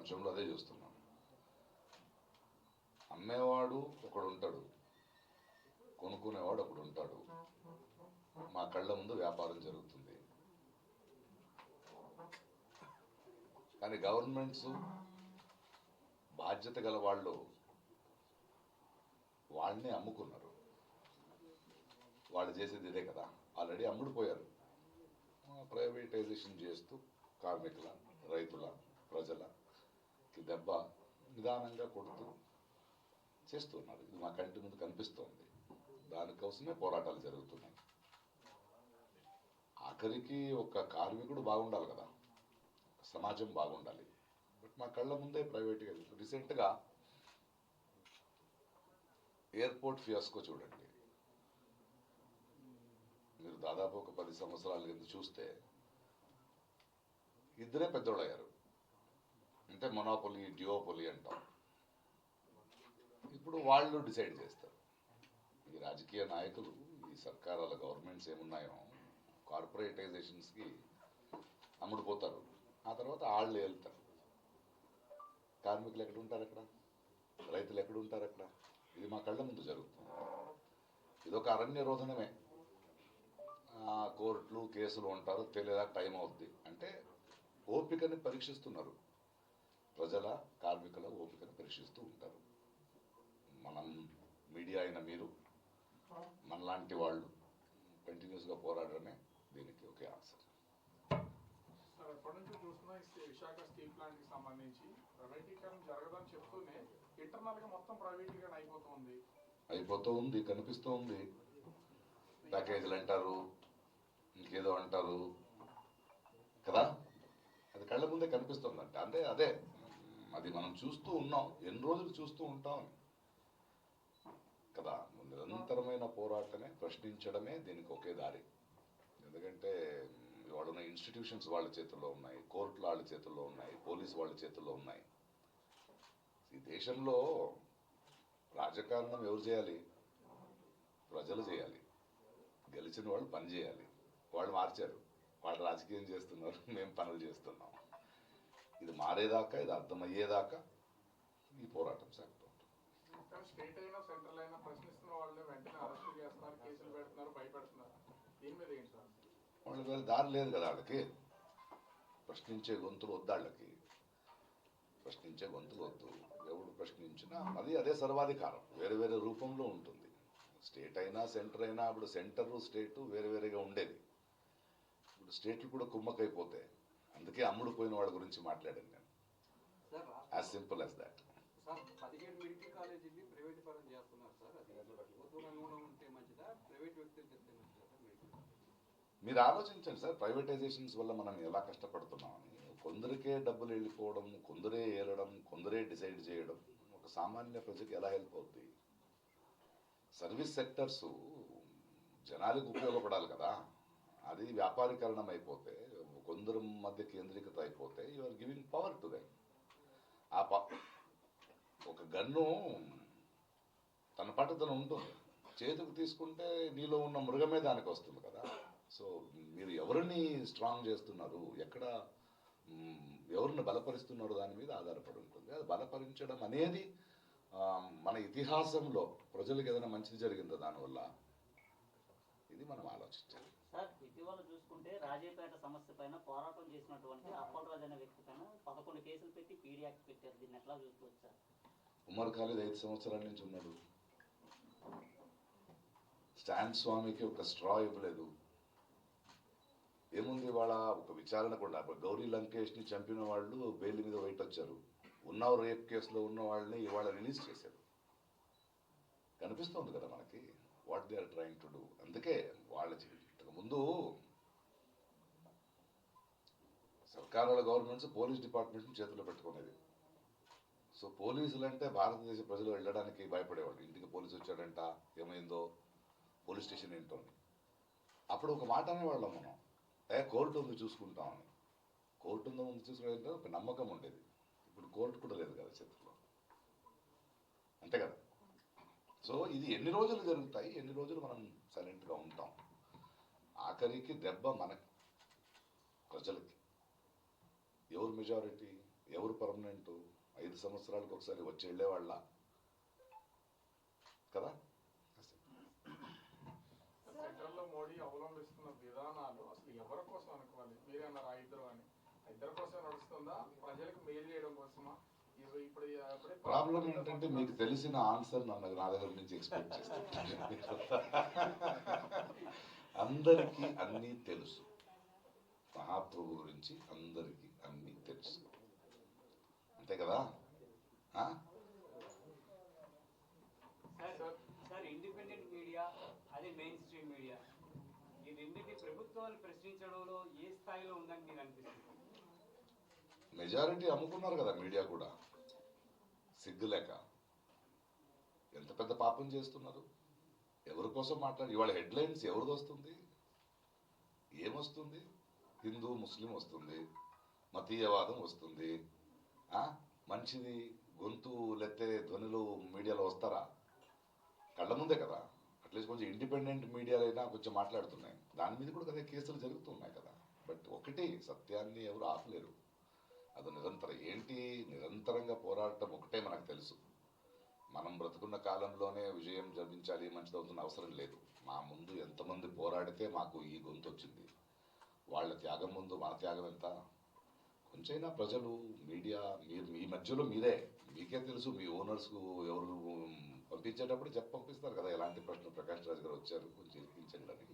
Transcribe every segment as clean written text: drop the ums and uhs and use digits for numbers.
ప్రపంచంలో అదే చూస్తున్నాం. అమ్మేవాడు ఒకడు ఉంటాడు, కొనుక్కునేవాడు ఒకడు ఉంటాడు. మా కళ్ళ ముందు వ్యాపారం జరుగుతుంది. కానీ గవర్నమెంట్స్ బాధ్యత గల వాళ్ళు వాళ్ళని అమ్ముకున్నారు. వాళ్ళు చేసేది ఇదే కదా, ఆల్రెడీ అమ్ముడుపోయారు. ప్రైవేటైజేషన్ చేస్తూ కార్మికుల, రైతుల, ప్రజలకి దెబ్బ నిదానంగా కొడుతూ చేస్తున్నారు. ఇది మా కంటి ముందు కనిపిస్తోంది. దానికోసమే పోరాటాలు జరుగుతున్నాయి. ఆఖరికి ఒక కార్మికుడు బాగుండాలి కదా, సమాజం బాగుండాలి. బట్ మా కళ్ళ ముందే ప్రైవేట్గా రీసెంట్గా ఎయిర్పోర్ట్ ఫియాస్కో చూడండి. మీరు దాదాపు ఒక 10 సంవత్సరాల కింద చూస్తే ఇద్దరే పెద్దోళ్ళు అయ్యారు. అంటే మొనోపొలి, డ్యూఓపొలి అంటాం. ఇప్పుడు వాళ్ళు డిసైడ్ చేస్తారు. ఈ రాజకీయ నాయకులు, ఈ సర్కారాల గవర్నమెంట్స్ ఏమున్నాయో కార్పొరేటైజేషన్స్కి అమ్ముడుపోతారు. ఆ తర్వాత వాళ్ళు వెళ్తారు. కార్మికులు ఎక్కడ ఉంటారు అక్కడ, రైతులు ఎక్కడ ఉంటారు అక్కడ. ఇది మా కళ్ళ ముందు జరుగుతుంది. ఇదొక అరణ్య రోధనమే. కోర్టులు, కేసులు ఉంటారు, తెలియదా టైం అవుద్ది అంటే ఓపికని పరీక్షిస్తున్నారు. ప్రజల, కార్మికుల ఓపికను పరీక్షిస్తూ ఉంటారు. మనం మీడియా అయిన మీరు, మనలాంటి వాళ్ళు కంటిన్యూస్గా పోరాడమే దీనికి ఒకే ఆన్సర్. ఎప్పటి నుంచి చూస్తున్నా విశాఖ స్టీల్ ప్లాంట్ కి సంబంధించి ప్రైవేటీకరణ జరగదని చెప్తూనే ఇంటర్నల్ గా మొత్తం ప్రైవేటీకరణ అయిపోతూ ఉంది, కనిపిస్తూ ఉంది. ప్యాకేజీలు అంటారు, ఇంకేదో అంటారు కదా, అది కళ్ళ ముందే కనిపిస్తుందంట. అంటే అదే అది మనం చూస్తూ ఉన్నాం, ఎన్ని రోజులు చూస్తూ ఉంటాం కదా. నిరంతరమైన పోరాటమే, ప్రశ్నించడమే దీనికి ఒకే దారి. ఎందుకంటే ఇవాళ ఉన్న ఇన్స్టిట్యూషన్స్ వాళ్ళ చేతుల్లో ఉన్నాయి, కోర్టులు వాళ్ళ చేతుల్లో ఉన్నాయి, పోలీసు వాళ్ళ చేతుల్లో ఉన్నాయి. ఈ దేశంలో రాజకారణం ఎవరు చేయాలి? ప్రజలు చేయాలి. గెలిచిన వాళ్ళు పని చేయాలి. వాళ్ళు మార్చారు, వాళ్ళు రాజకీయం చేస్తున్నారు, మేము పనులు చేస్తున్నాం. ఇది మారేదాకా, ఇది అర్థమయ్యేదాకా ఈ పోరాటం సాగుతుంది. స్టేట్ అయినా సెంట్రల్ అయినా ప్రశ్నిస్తున్న వాళ్ళని వెంటనే అరెస్ట్ చేస్తున్నారు, కేసులు పెడుతున్నారు, భయపెడుతున్నారు. దీని మీద ఏంటి సార్? వాళ్ళకి దారి లేదు కదా. వాళ్ళకి ప్రశ్నించే గొంతులు వద్దు. వాళ్ళకి ప్రశ్నించే గొంతులు వద్దు. ఎవడు ప్రశ్నించినా అది అదే సర్వాధికారం, వేరే వేరే రూపంలో ఉంటుంది. స్టేట్ అయినా సెంటర్ అయినా, ఇప్పుడు సెంటరు స్టేటు వేరే వేరేగా ఉండేది. ఇప్పుడు స్టేట్లు కూడా కుమ్మకైపోతాయి. అందుకే అమ్ముడుపోయిన వాళ్ళ గురించి మాట్లాడాను నేను. As simple as that. Sir 17 medical కాలేజీని ప్రైవేట్ పరం చేస్తున్నారు సార్. అది ప్రభుత్వ రంగంలో ఉంటే మంచిదా, ప్రైవేట్ వ్యక్తులు చెప్తే మంచిదా సార్? మీరు ఆలోచించండి సార్, ప్రైవేటైజేషన్స్ వల్ల మనం ఎలా కష్టపడుతున్నామని. కొందరికే డబ్బులు వెళ్ళిపోవడం, కొందరే ఏలడం, కొందరే డిసైడ్ చేయడం ఒక సామాన్య ప్రజకి ఎలా హెల్ప్ అవుతుంది? సర్వీస్ సెక్టర్స్ జనాలకు ఉపయోగపడాలి కదా. అది వ్యాపారీకరణం అయిపోతే, కొందరు మధ్య కేంద్రీకృత అయిపోతే you are giving power to them. ఒక గన్ను తన పాటు తను ఉంటుంది, చేతికి తీసుకుంటే నీలో ఉన్న మృగమే దానికి వస్తుంది కదా. సో మీరు ఎవరిని స్ట్రాంగ్ చేస్తున్నారు, ఎక్కడ ఎవరిని బలపరుస్తున్నారు, దాని మీద ఆధారపడి ఉంటుంది. అది బలపరించడం అనేది మన ఇతిహాసంలో ప్రజలకు ఏదైనా మంచిది జరిగిందో దానివల్ల, ఇది మనం ఆలోచించాలి. సార్ ఇటీవల చూసుకుంటే రాజేపేట సమస్య పైన పోరాటం చేసినటువంటి అప్పలరాజు అనే వ్యక్తి పైన 11 కేసులు పెట్టి పీడీ యాక్ట్ పెట్టారు. దీన్ని ఎట్లా చూసుకోవచ్చు సార్? ఉమర్ ఖాలిద్ 5 సంవత్సరాల నుంచి ఉన్నాడు. స్టాన్ స్వామికి ఒక స్ట్రా ఇవ్వలేదు. ఏముంది వాళ్ళ ఒక విచారణ కూడా. గౌరీ లంకేష్ని చంపిన వాళ్ళు బెయిల్ మీద బయట వచ్చారు. ఉన్న రేప్ కేసులో ఉన్న వాళ్ళని ఇవాళ రిలీజ్ చేశారు. కనిపిస్తుంది కదా మనకి what they are trying to do. అందుకే వాళ్ళ ముందు సర్కారుల గవర్నమెంట్స్ పోలీస్ డిపార్ట్మెంట్ని చేతిలో పెట్టుకునేది. సో పోలీసులు అంటే భారతదేశ ప్రజలు వెళ్ళడానికి భయపడేవాళ్ళు. ఇంటికి పోలీసు వచ్చాడంట, ఏమైందో, పోలీస్ స్టేషన్ ఏంటో అని. అప్పుడు ఒక మాట అనేవాళ్ళం మనం, కోర్టు ఉంది చూసుకుంటామని. కోర్టు ఉందో ముందు చూసుకుంటే ఒక నమ్మకం ఉండేది. ఇప్పుడు కోర్టు కూడా లేదు కదా చేతిలో, అంతే కదా. సో ఇది ఎన్ని రోజులు జరుగుతాయి, ఎన్ని రోజులు మనం సైలెంట్గా ఉంటాం. ఆఖరికి దెబ్బ మనకి, ప్రజలకి. ఎవరు మెజారిటీ? ఎవరు పర్మనెంట్? 5 సంవత్సరాలకు ఒకసారి వచ్చి వెళ్ళేవాళ్ళ కదా. సెంట్రల్లో మోడీ అవలంబిస్తున్న విధానాలు అసలు ఎవరి కోసం అనుకోవాలి? మీరే అన్నారు ఆ ఇద్దరు అని. ఆ ఇద్దరి కోసం నడుస్తుందా, ప్రజలకు మేలు చేయడం కోసమా? ఇప్పుడు ప్రాబ్లం ఏంటంటే మీకు తెలిసిన ఆన్సర్ నా దగ్గర నుంచి ఎక్స్పెక్ట్ చేస్తాను. అందరికీ అన్నీ తెలుసు, మహాప్రభు గురించి అందరికీ అన్నీ తెలుసు, అంతే కదా. సార్ ఇండిపెండెంట్ మీడియా అదే మెయిన్ స్ట్రీమ్ మీడియా ఈ రెండింటి ప్రభుత్వాలు ప్రశ్నించడంలో ఏ స్థాయిలో ఉందని మీరు అనిపిస్తుంది? మెజారిటీ అమ్ముకున్నారు కదా మీడియా కూడా, సిగ్గులేక. ఎంత పెద్ద పాపం చేస్తున్నారు, ఎవరి కోసం మాట్లాడి. ఇవాళ హెడ్లైన్స్ ఎవరిది వస్తుంది, ఏమొస్తుంది? హిందూ ముస్లిం వస్తుంది, మతీయవాదం వస్తుంది. మంచిది గొంతు లెత్తే ధ్వనులు మీడియాలో వస్తారా? కళ్ళ ముందే కదా. అట్లీస్ట్ కొంచెం ఇండిపెండెంట్ మీడియాలైనా కొంచెం మాట్లాడుతున్నాయి, దాని మీద కూడా కదా కేసులు జరుగుతున్నాయి కదా. బట్ ఒకటి సత్యాన్ని ఎవరు ఆపలేరు, అది నిరంతరంగా పోరాటం ఒకటే మనకు తెలుసు. మనం బ్రతుకున్న కాలంలోనే విజయం జపించాలి, మంచిదవుతున్న అవసరం లేదు. మా ముందు ఎంతమంది పోరాడితే మాకు ఈ గొంతు వచ్చింది. వాళ్ళ త్యాగం ముందు మన త్యాగం ఎంత? కొంచెమైనా ప్రజలు, మీడియా, మీ మధ్యలో మీకే తెలుసు. మీ ఓనర్స్కు ఎవరు పంపించేటప్పుడు పంపిస్తారు కదా, ఎలాంటి ప్రశ్న ప్రకాష్ రాజ్ గారు వచ్చారు కొంచెం ఇరికించండి అని.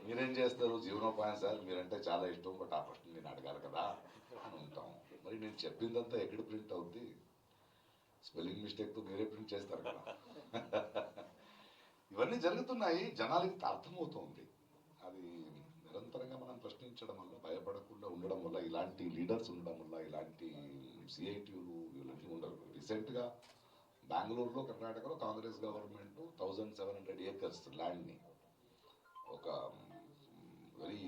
మీరేం చేస్తారు? జీవనోపాయం సార్, మీరంటే చాలా ఇష్టం, బట్ ఆ ప్రశ్న నేను అడగాలి కదా అని ఉంటాం. మరి నేను చెప్పిందంతా ఎక్కడ ప్రింట్ అవుద్ది? స్పెల్లింగ్ మిస్టేక్తో మీరే ప్రింట్ చేస్తారు కదా. ఇవన్నీ జరుగుతున్నాయి, జనాలకి అర్థమవుతుంది. అది నిరంతరంగా మనం ప్రశ్నించడం వల్ల, భయపడకుండా ఉండడం వల్ల, ఇలాంటి లీడర్స్ ఉండడం వల్ల, ఇలాంటి సిఐటిలు ఇవన్నీ ఉండరు. రీసెంట్గా బెంగళూరులో, కర్ణాటకలో కాంగ్రెస్ గవర్నమెంట్ 1700 acres ల్యాండ్ని, ఒక వెరీ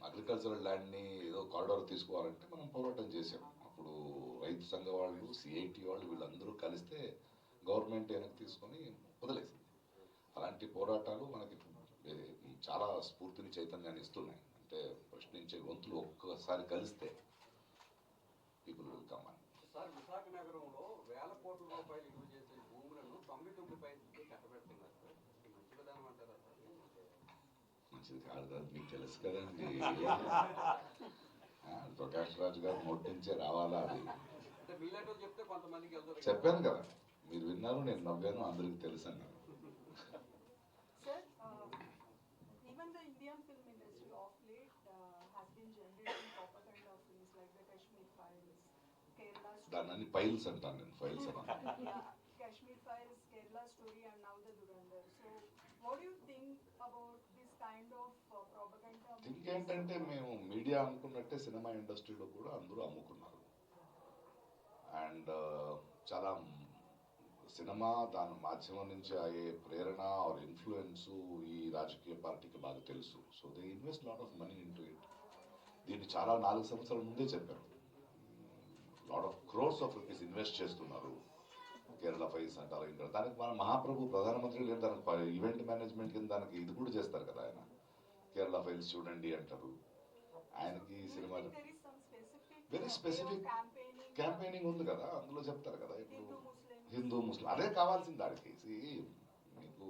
అగ్రికల్చరల్ ల్యాండ్ని ఏదో కారిడార్ తీసుకోవాలంటే మనం పోరాటం చేసాం. అప్పుడు రైతు సంఘ వాళ్ళు, సిఐటి వాళ్ళు వీళ్ళందరూ కలిస్తే గవర్నమెంట్ వెనక్కి తీసుకొని వదిలేసింది. అలాంటి పోరాటాలు మనకి చాలా స్ఫూర్తిని, చైతన్యాన్ని ఇస్తున్నాయి. అంటే ప్రశ్నించే గొంతులు ఒక్కసారి కలిస్తే పీపుల్ విల్ కమ్ అని. సార్, విశాఖ నగరంలో వేల కోట్ల రూపాయలు విలువ చేసే భూములను 99 పైసలకి కట్టబెడుతున్నారు సార్. మంచి విధానం అంటారా సార్? మంచిది కాదు కదా, మీకు తెలుసు కదండి. ప్రకాష్ రాజ్ గారు నోటించే రావాలా అది? అంటే మీలాంటి చెప్తే కొంతమందికి వెళ్తారు. చెప్పాను కదా, మీరు విన్నారు, నేను నవ్వాను, అందరికి తెలుసు అన్నారు. Sir, even the Indian film industry of late has been generating propaganda films like the Kashmir Files, Kerala Story. దాన్ని ఫైల్స్ అంటాను నేను, ఫైల్స్ అన్నాను. Yeah, Kashmir Files, Kerala Story, and now the Durandar. So, what do you think about this kind of propaganda? ఇంకేంటంటే మేము media అనుకున్నట్టే cinema ఇండస్ట్రీలో కూడా అందరూ అమ్ముకున్నారు. అండ్ చాలా సినిమా దాని మాధ్యమం నుంచి అయ్యే ప్రేరణ ఆర్ ఇన్ఫ్లుయెన్స్ ఈ రాజకీయ పార్టీకి బాగా తెలుసు. So they invest lot of money into it. దీన్ని చాలా 4 సంవత్సరాల ముందే చెప్పారు. Lot of crores of rupees invest చేస్తున్నారు. కేరళ ఫైల్స్ అంటారు ఇంకా. దానికి మన మహాప్రభు ప్రధానమంత్రి లేదు, దానికి ఈవెంట్ మేనేజ్మెంట్ కింద దానికి ఇది కూడా చేస్తారు కదా ఆయన. కేరళ ఫైల్స్ చూడండి అంటారు. ఆయనకి సినిమా వెరీ స్పెసిఫిక్ క్యాంపెయినింగ్ ఉంది కదా, అందులో చెప్తారు కదా. ఇప్పుడు హిందూ ముస్లిం అదే కావాల్సింది దానికి. మీకు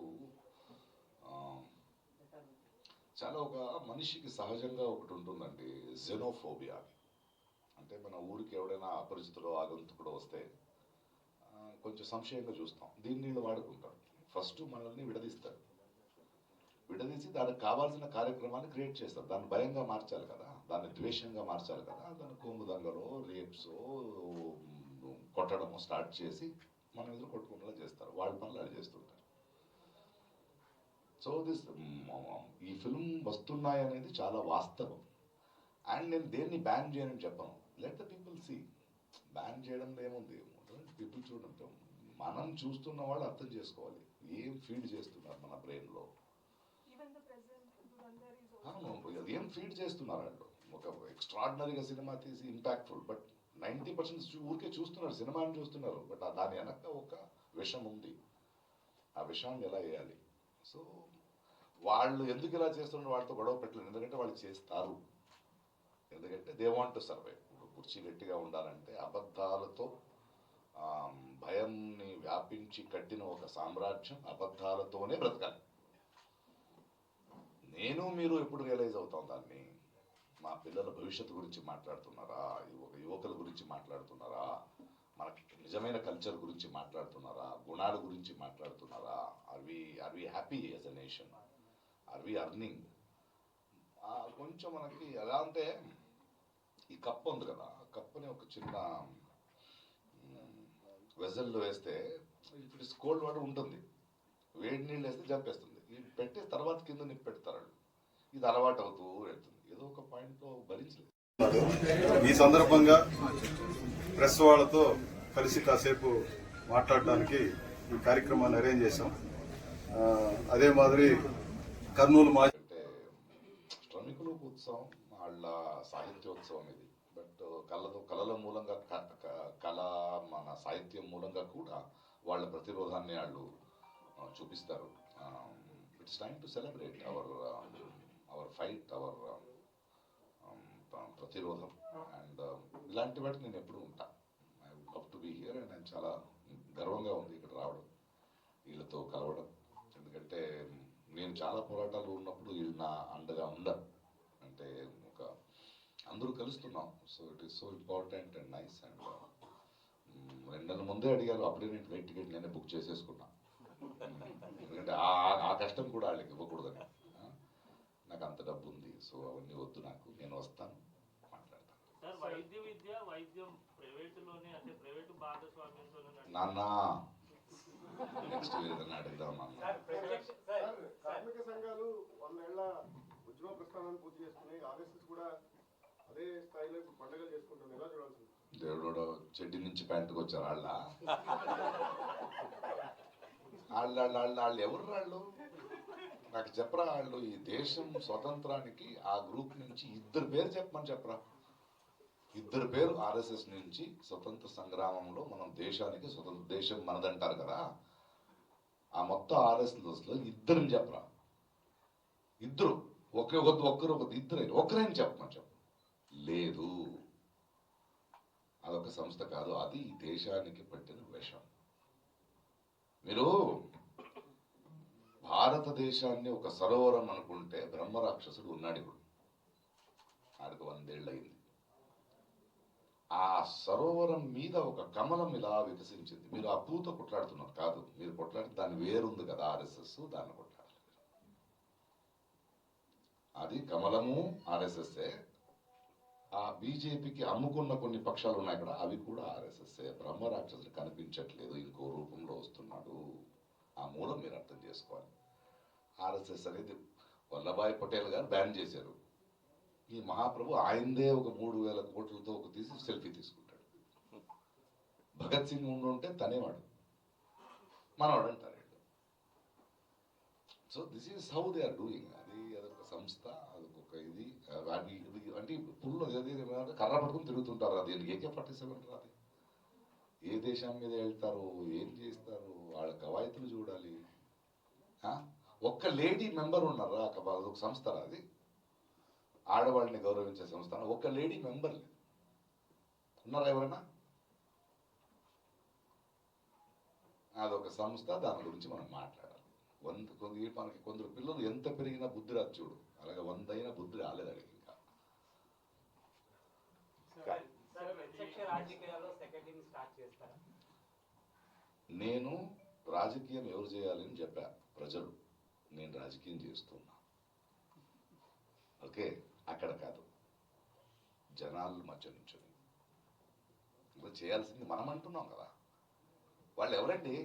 చాలా ఒక మనిషికి సహజంగా ఒకటి ఉంటుందండి, జెనోఫోబియా. అంటే మన ఊరికి ఎవడైనా అపరిచితుడో ఆగంతుకుడో వస్తే కొంచెం సంశయంగా చూస్తాం. దీన్ని వీళ్ళు వాడుకుంటారు. ఫస్ట్ మనల్ని విడదీస్తారు, విడదీసి దానికి కావాల్సిన కార్యక్రమాన్ని క్రియేట్ చేస్తారు. దాన్ని భయంగా మార్చాలి కదా, దాన్ని ద్వేషంగా మార్చాలి కదా. దాన్ని కోము దంగలో, రేప్స్, కొట్టడము స్టార్ట్ చేసి మనం ఎదురు కొట్టుకునేలా చేస్తారు. వాళ్ళ పనులు అది చేస్తుంటారు. సో ఈ ఫిల్మ్ వస్తున్నాయనేది చాలా వాస్తవం. అండ్ నేను దేన్ని బ్యాన్ చేయనని చెప్పను. Let the people see. Ban చేయడంలో ఏముంది, పీపుల్ చూడండి. మనం చూస్తున్న వాళ్ళు అర్థం చేసుకోవాలి ఏం ఫీడ్ చేస్తున్నారు మన బ్రెయిన్లో. ఏం ఫీడ్ చేస్తున్నారు వాళ్ళు. ఒక ఎక్స్ట్రాడినరీగా సినిమా తీసి ఇంపాక్ట్ఫుల్, బట్ 90% ఊరికే చూస్తున్నారు, సినిమాని చూస్తున్నారు. బట్ దాని వెనక ఒక విషం ఉంది. ఆ విషయాన్ని ఎలా వేయాలి? సో వాళ్ళు ఎందుకు ఇలా చేస్తున్నారు, వాళ్ళతో గొడవ పెట్టలేదు. ఎందుకంటే వాళ్ళు చేస్తారు. ఎందుకంటే దే వాంట్ టు సర్వైవ్. కుర్చీ గట్టిగా ఉండాలంటే అబద్ధాలతో భయాన్ని వ్యాపించి కట్టిన ఒక సామ్రాజ్యం అబద్ధాలతోనే బ్రతకాలి. నేను మీరు ఎప్పుడు రియలైజ్ అవుతాం దాన్ని? మా పిల్లల భవిష్యత్తు గురించి మాట్లాడుతున్నారా, యువకుల గురించి మాట్లాడుతున్నారా, మనకి నిజమైన కల్చర్ గురించి మాట్లాడుతున్నారా, గుణాల గురించి మాట్లాడుతున్నారా? Are we happy as a nation? Are we earning? కొంచెం మనకి ఎలా అంటే ఈ కప్పు ఉంది కదా, ఆ కప్పుని ఒక చిన్న వెజల్లో వేస్తే ఇప్పుడు ఇట్స్ కోల్డ్ వాటర్ ఉంటుంది, వేడి నీళ్ళు వేస్తే జంపేస్తుంది. ఇది పెట్టే తర్వాత కింద నిప్పు పెడతారు వాళ్ళు. ఇది అలవాటు అవుతూ వెళ్తుంది. ఏదో ఒక పాయింట్లో భరించలేదు. ఈ సందర్భంగా ప్రెస్ వాళ్ళతో కలిసి కాసేపు మాట్లాడడానికి ఈ కార్యక్రమాన్ని అరేంజ్ చేశాం. అదే మాదిరి కర్నూలు అంటే శ్రమికుల ఉత్సవం, వాళ్ళ సాహిత్యోత్సవం ఇది. బట్ కళల మూలంగా కళ మన సాహిత్యం మూలంగా కూడా వాళ్ళ ప్రతిరోధాన్ని వాళ్ళు చూపిస్తారు. It's time to celebrate our fight, our ప్రతిరోధం. అండ్ ఇలాంటి వాటికి నేను ఎప్పుడు ఉంటా. I would love to be here. And నేను చాలా గర్వంగా ఉంది ఇక్కడ రావడం, వీళ్ళతో కలవడం. ఎందుకంటే నేను చాలా పోరాటాలు ఉన్నప్పుడు వీళ్ళు నా అండగా ఉండరు. అంటే ఒక అందరూ కలుస్తున్నాం. So it is so important and nice. And 2 నెలల ముందే అడిగారు, అప్పుడే నేను ఫ్లైట్ టికెట్ నేనే బుక్ చేసేసుకున్నా. ఎందుకంటే ఆ కష్టం కూడా వాళ్ళకి ఇవ్వకూడదని. నాకు అంత డబ్బు ఉంది, సో అవన్నీ వద్దు నాకు, నేను వస్తాను, మాట్లాడతాను. సార్, వైద్యం ప్రైవేటులోనే, అంటే ప్రైవేటు భాగస్వామ్యంతోనే నాన్న నెక్స్ట్ ఏదైనా అడుగుదాం నాన్న. కార్మిక సంఘాలు 100 ఏళ్ల ఉద్యమ ప్రస్థానాన్ని పూర్తి చేసుకుని ఆర్ఎస్ఎస్ కూడా అదే స్థాయిలో పండుగలు చేసుకుంటుంది. ఎలా చూడాల్సింది? దేవుడు చెడ్డి నుంచి ప్యాంటుకు వచ్చారు వాళ్ళు ఎవరు? వాళ్ళు నాకు చెప్పరా? వాళ్ళు ఈ దేశం స్వతంత్రానికి ఆ గ్రూప్ నుంచి 2 పేరు చెప్పమని చెప్పరా? 2 పేరు ఆర్ఎస్ఎస్ నుంచి స్వతంత్ర సంగ్రామంలో మనం దేశానికి స్వతంత్ర దేశం మనదంటారు కదా, ఆ మొత్తం ఆర్ఎస్ఎస్ లో 2 చెప్పరా? 2 ఒక్కరైనా చెప్పమని చెప్పు. లేదు, అదొక సంస్థ కాదు, అది ఈ దేశానికి పట్టిన విషం. మీరు భారతదేశాన్ని ఒక సరోవరం అనుకుంటే బ్రహ్మరాక్షసుడు ఉన్నాడు. ఇప్పుడు ఆడికి 100 ఏళ్ళు అయింది. ఆ సరోవరం మీద ఒక కమలం ఇలా వికసించింది. మీరు ఆ పూతో కొట్లాడుతున్నారు కాదు, మీరు కొట్లాడి దాని వేరుంది కదా ఆర్ఎస్ఎస్, దాన్ని కొట్లాడాలి. అది కమలము ఆర్ఎస్ఎస్ఏ. ఆ బీజేపీకి అమ్ముకున్న కొన్ని పక్షాలు ఉన్నాయి కదా, అవి కూడా ఆర్ఎస్ఎస్ఏ. బ్రహ్మరాక్షసుడు కనిపించట్లేదు, ఇంకో రూపంలో వస్తున్నాడు. ఆ మూలం మీరు అర్థం చేసుకోవాలి. ఆర్ఎస్ఎస్ అనేది వల్లభాయ్ పటేల్ గారు బ్యాన్ చేశారు. ఈ మహాప్రభు ఆయనదే ఒక 3,000 కోట్లతో ఒక తీసి సెల్ఫీ తీసుకుంటాడు. భగత్ సింగ్ ఉండుంటే తనేవాడు, మనవాడు అంటారు. So this is how they are doing. అదొక సంస్థ, అదొక ఇది. అంటే పుల్లు కర్ర పట్టుకుని తిరుగుతుంటారు. అది AK-47 రాదు. ఏ దేశం మీద వెళ్తారు, ఏం చేస్తారు, వాళ్ళ కవాయితులు చూడాలి. ఒక్క లేడీ మెంబర్ ఉన్నారా? అదొక సంస్థ, అది ఆడవాళ్ళని గౌరవించే సంస్థ. ఒక్క లేడీ మెంబర్ ఉన్నారా ఎవరైనా? అదొక సంస్థ. దాని గురించి మనం మాట్లాడాలి. మనకి కొందరు పిల్లలు ఎంత పెరిగినా బుద్ధి రాదు చూడు, అలాగే 100 అయినా బుద్ధి రాలేదు అడిగి. నేను రాజకీయం ఎవరు చేయాలని చెప్పా, ప్రజలు. నేను రాజకీయం చేస్తున్నా. ఓకే, అక్కడ కాదు, జనాల మధ్య నుంచొని చేయాల్సింది మనం అంటున్నాం కదా. వాళ్ళు ఎవరండి?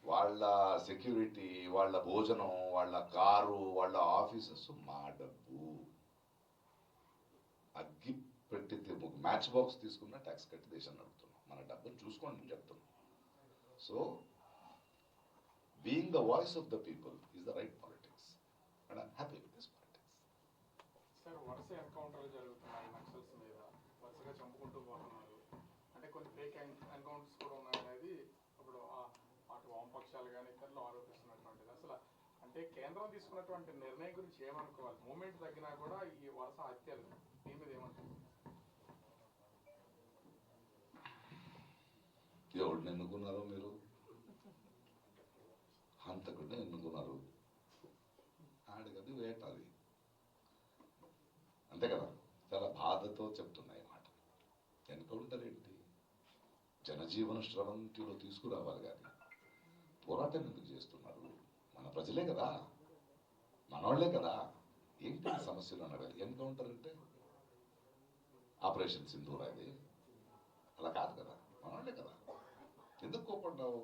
వాళ్ళ సెక్యూరిటీ, వాళ్ళ భోజనం, వాళ్ళ కారు, వాళ్ళ ఆఫీసెస్ మా డబ్బు. అగ్గి పెట్టి మ్యాచ్ బాక్స్ తీసుకున్న ట్యాక్స్ కట్టి దేశం నడుపుతున్నాం. మన డబ్బును చూసుకోండి అని చెప్తున్నాం. So being the voice of the people is the right politics. And I'm happy with this politics. Sir, వరుస ఎన్కౌంటర్లు జరుగుతున్నాయి నక్సల్స్ మీద, వరుసగా చంపుకుంటూ పోతున్నారు. అంటే కొన్ని ఫేక్ ఎన్కౌంటర్స్ కూడా ఉన్నాయనేది ఇప్పుడు అటు వామపక్షాలు కానీ ఇతరులు ఆరోపిస్తున్నటువంటిది. అసలు అంటే కేంద్రం తీసుకున్నటువంటి నిర్ణయం గురించి ఏమనుకోవాలి? మూమెంట్ తగ్గినా కూడా ఈ వరుస హత్యలు దీని మీద ఏమంటారు? ఎవరిని ఎన్నుకున్నారో మీరు? హంతకుడిని ఎన్నుకున్నారు. ఆడికది వేటాది, అంతే కదా. చాలా బాధతో చెప్తున్నాయి మాట. ఎన్కౌంటర్ ఏంటి? జనజీవన స్రవంతిలో తీసుకురావాలి కానీ పోరాటం ఎందుకు చేస్తున్నారు? మన ప్రజలే కదా, మనవాళ్లే కదా. ఏంటి సమస్యలు అన్నారు? ఎన్కౌంటర్ అంటే ఆపరేషన్ సింధూర్ అది అలా కాదు కదా, మనవాళ్లే కదా. ఎందుకు కోపడ్డావు?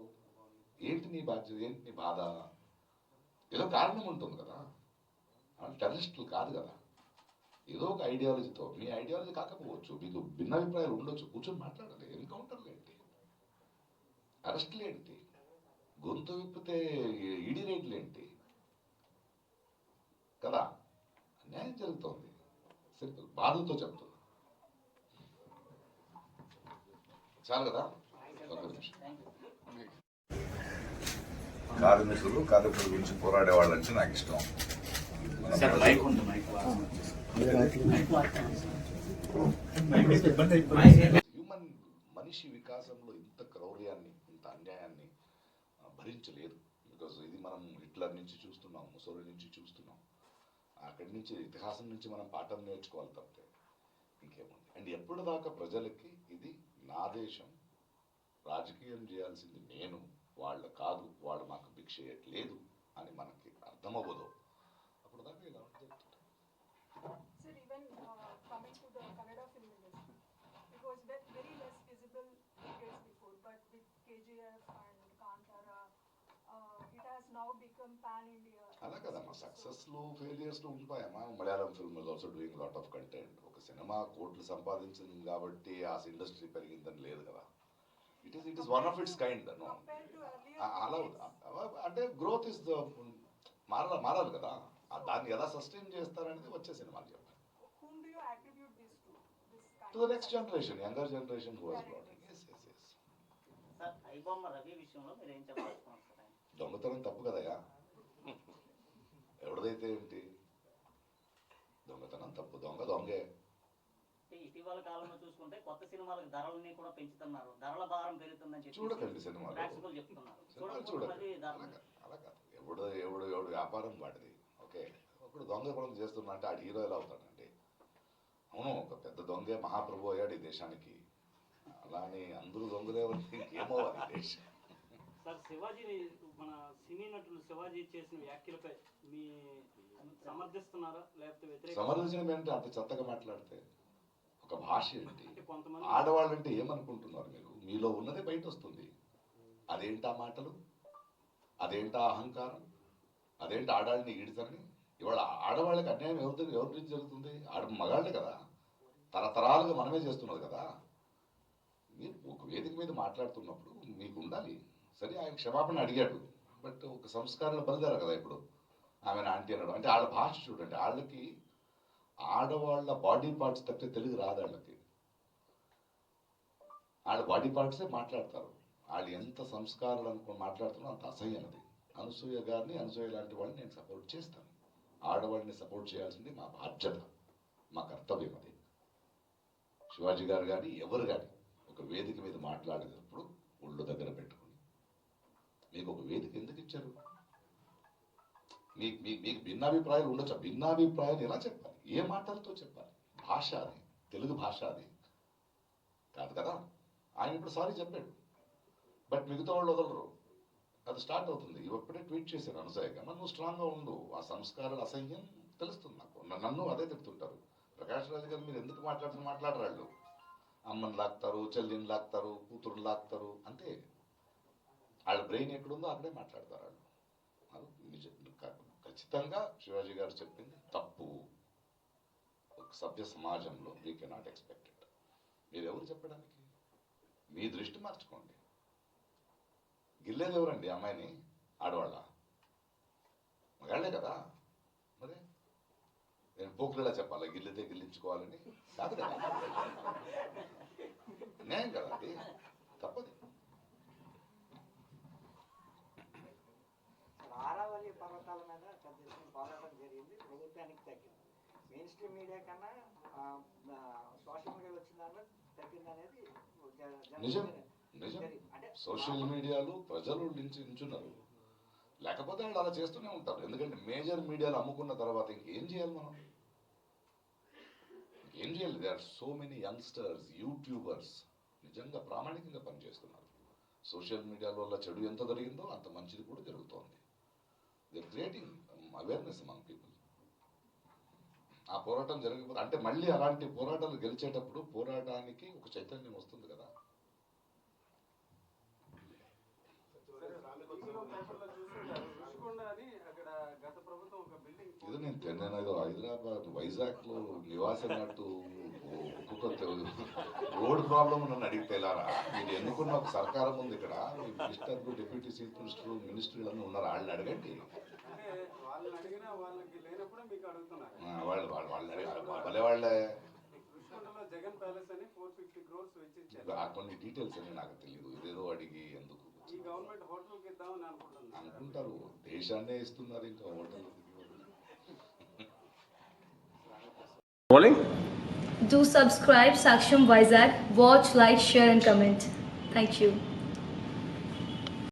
ఏంటి నీ బాధ్యత? ఏంటి నీ బాధ? ఏదో కారణం ఉంటుంది కదా. టెర్రరిస్టులు కాదు కదా. ఏదో ఒక ఐడియాలజీతో, మీ ఐడియాలజీ కాకపోవచ్చు, మీకు భిన్నాభిప్రాయాలు ఉండొచ్చు, కూర్చొని మాట్లాడాలి. ఎన్కౌంటర్లు ఏంటి? అరెస్టులు ఏంటి? గొంతు విప్పితే ఈడీ రేట్లు ఏంటి కదా. అన్యాయం జరుగుతోంది. సింపుల్ బాధతో చెప్తున్నా. చాలు కదా. ఒక నిమిషం. కార్మికులు కార్మికుల గురించి పోరాడే వాళ్ళంటే నాకు ఇష్టం. హ్యూమన్ మనిషి వికాసంలో ఇంత క్రౌర్యాన్ని, ఇంత అన్యాయాన్ని భరించలేదు. బికాజ్ ఇది మనం హిట్లర్ నుంచి చూస్తున్నాం, ముసోలి నుంచి చూస్తున్నాం. అక్కడి నుంచి ఇతిహాసం నుంచి మనం పాఠం నేర్చుకోవాలి తప్పితే ఇంకేముంది. అండ్ ఎప్పుడు దాకా ప్రజలకి ఇది నా దేశం, రాజకీయం చేయాల్సింది నేను, వాళ్ళ కాదు, వాళ్ళు మాకు భిక్ష లేదు అని మనకి అర్థమవ్వదు, అప్పుడు దాకా ఇలా ఉంటుంది. Sir, even coming to the Kannada film industry, it was very less visible decades before, but with KGF and Kantara, it has now become pan-India. అలా కదమ్మా, సక్సెస్లు ఫెయిలియర్స్లు ఉంటాయమ్మా. Malayalam film is also doing lot of content. ఒక సినిమా కోట్లు సంపాదించింది కాబట్టి ఆ ఇండస్ట్రీ పెరిగిందని లేదు కదా. It is one of its kind. అలా అంటే గ్రోత్ ఇస్ మారాలి కదా. దాన్ని ఎలా సస్టైన్ చేస్తారనేది వచ్చే సినిమాలు చెప్పాలి. Whom do you attribute this to? This kind to the next generation, younger generation who has brought it. yes. Sir iBomma Ravi విషయంలో మీరు ఏం చెప్పాలనుకున్నారు సార్? దొంగతనం తప్పు కదయా, ఎవరిదైతే ఏంటి. దొంగతనం తప్పు, దొంగే. ఇటీవల కాలంలో చూసుకుంటే కొత్త సినిమాలకు ధరలని కూడా పెంచుతున్నారు, ధరల భారం పెరుగుతుందని చెప్పి చూడకండి సినిమాలు, ప్రేక్షకులు చెప్తున్నారు. సినిమాలు చూడండి చూడండి. అలా కాదు, ఎవడు వ్యాపారం వాడిది. ఓకే, ఇప్పుడు దొంగ కూడా చేస్తున్నా అంటే ఆడు హీరో ఎలా అవుతాడండి? అవును, ఒక పెద్ద దొంగే మహాప్రభు అయ్యాడు ఈ దేశానికి. అలా అని అందరూ దొంగలే ఏమవ్వాలి దేశం. సార్ శివాజీ, మన సినీ నటులు శివాజీ చేసిన వ్యాఖ్యలపై మీ సమర్థిస్తున్నారా లేకపోతే వ్యతిరేక? సమర్థించడం ఏంటి అంత చెత్తగా మాట్లాడితే? ఒక భాష ఏంటి? అంటే కొంతమంది ఆడవాళ్ళంటే ఏమనుకుంటున్నారు మీరు? మీలో ఉన్నదే బయట వస్తుంది. అదేంటా మాటలు, అదేంటా అహంకారం, అదేంటి ఆడాళ్ళని ఈడుతారని. ఇవాళ ఆడవాళ్ళకి అన్యాయం ఎవరి నుంచి జరుగుతుంది? మగాళ్ళే కదా, తరతరాలుగా మనమే చేస్తున్నది కదా. మీరు ఒక వేదిక మీద మాట్లాడుతున్నప్పుడు మీకు ఉండాలి. సరే, ఆయన క్షమాపణ అడిగాడు, బట్ ఒక సంస్కారాలు బలిదారు కదా. ఇప్పుడు ఆమెను ఆంటీ అనడం అంటే వాళ్ళ భాష చూడండి. వాళ్ళకి ఆడవాళ్ళ బాడీ పార్ట్స్ తప్పితే తెలుగు రాదు వాళ్ళకి. వాళ్ళ బాడీ పార్ట్సే మాట్లాడతారు. వాళ్ళు ఎంత సంస్కారాలు అనుకుని మాట్లాడుతున్నారో అంత అసహ్యనది. అనసూయ గారిని, అనసూయ లాంటి వాళ్ళని నేను సపోర్ట్ చేస్తాను. ఆడవాళ్ళని సపోర్ట్ చేయాల్సింది మా బాధ్యత, మా కర్తవ్యం. అది శివాజీ గారు కానీ ఎవరు కానీ ఒక వేదిక మీద మాట్లాడేటప్పుడు ఒళ్ళు దగ్గర పెట్టుకుని, మీకు ఒక వేదిక ఎందుకు ఇచ్చారు? మీకు భిన్నాభిప్రాయాలు ఉండొచ్చు. భిన్నాభిప్రాయాలు ఎలా చెప్పాలి? ఏ మాటలతో చెప్పాలి? భాష అది, తెలుగు భాష అది కాదు కదా. ఆయన ఇప్పుడు సారీ చెప్పాడు, బట్ మిగతా వాళ్ళు వదలరు. అది స్టార్ట్ అవుతుంది. ఇప్పుడే ట్వీట్ చేశాను అనసూయగా, నువ్వు స్ట్రాంగ్గా ఉండు. ఆ సంస్కారాల అసహ్యం తెలుస్తుంది నాకు. నన్ను అదే చెప్తుంటారు. ప్రకాష్ రాజు గారు మీరు ఎందుకు మాట్లాడరాళ్ళు? అమ్మని లాక్తారు, చెల్లిని లాక్తారు, కూతురుని లాక్తారు, అంతే. వాళ్ళ బ్రెయిన్ ఎక్కడుందో అక్కడే మాట్లాడతారు వాళ్ళు. ఖచ్చితంగా శివాజీ గారు చెప్పింది తప్పు. ఒక సభ్య సమాజంలో వీ కెనాట్ ఎక్స్పెక్ట్ ఇట్. మీరు ఎవరు చెప్పడానికి? మీ దృష్టి మార్చుకోండి. గిల్లేది ఎవరండి అమ్మాయిని? ఆడవాళ్ళ? మగాళ్లే కదా. మరి నేను పోకులేలా చెప్పాలా గిల్లితే గిల్లించుకోవాలని? కాదు కదా, న్యాయం కదా, అది తప్పది. ఆరావళి పర్వతాల మీద పెద్ద పోరాటం జరిగింది, ప్రభుత్వానికి తగ్గింది. మెయిన్ స్ట్రీమ్ మీడియా కన్నా సోషల్ మీడియా వచ్చిన దాంట్లో తగ్గిందనేది నిజం నిజం. సోషల్ మీడియాలో ప్రజలు నించున్నారు, లేకపోతే వాళ్ళు అలా చేస్తూనే ఉంటారు. ఎందుకంటే మేజర్ మీడియాలు అమ్ముకున్న తర్వాత ఇంకేం చేయాలి మనం? ఏం చేయాలి? They are so many youngsters, YouTubers నిజంగా ప్రామాణికంగా పనిచేస్తున్నారు. సోషల్ మీడియాలో వల్ల చెడు ఎంత జరిగిందో అంత మంచిది కూడా జరుగుతోంది. They creating awareness among people. ఆ పోరాటం జరిగిపోతే అంటే మళ్ళీ అలాంటి పోరాటాలు గెలిచేటప్పుడు పోరాటానికి ఒక చైతన్యం వస్తుంది కదా. ఇది నేను ఏదో హైదరాబాద్ వైజాగ్లో నివాసమైనట్టు ఒక్కొక్క రోడ్ ప్రాబ్లం నన్ను అడిగితే ఎలారా? మీరు ఎన్నుకున్న ఒక సర్కారం ఉంది ఇక్కడ, మినిస్టర్, డిప్యూటీ చీఫ్ మినిస్టర్, మినిస్టర్లు ఉన్నారు, వాళ్ళని అడగండి. వాళ్ళే కొన్ని డీటెయిల్స్ అని నాకు తెలియదు. ఇదేదో అడిగి ఎందుకు అనుకుంటారు? దేశాన్నే ఇస్తున్నారు ఇంకా hotel. Do subscribe Saksham Vizag. Watch, like, share and comment. Thank you.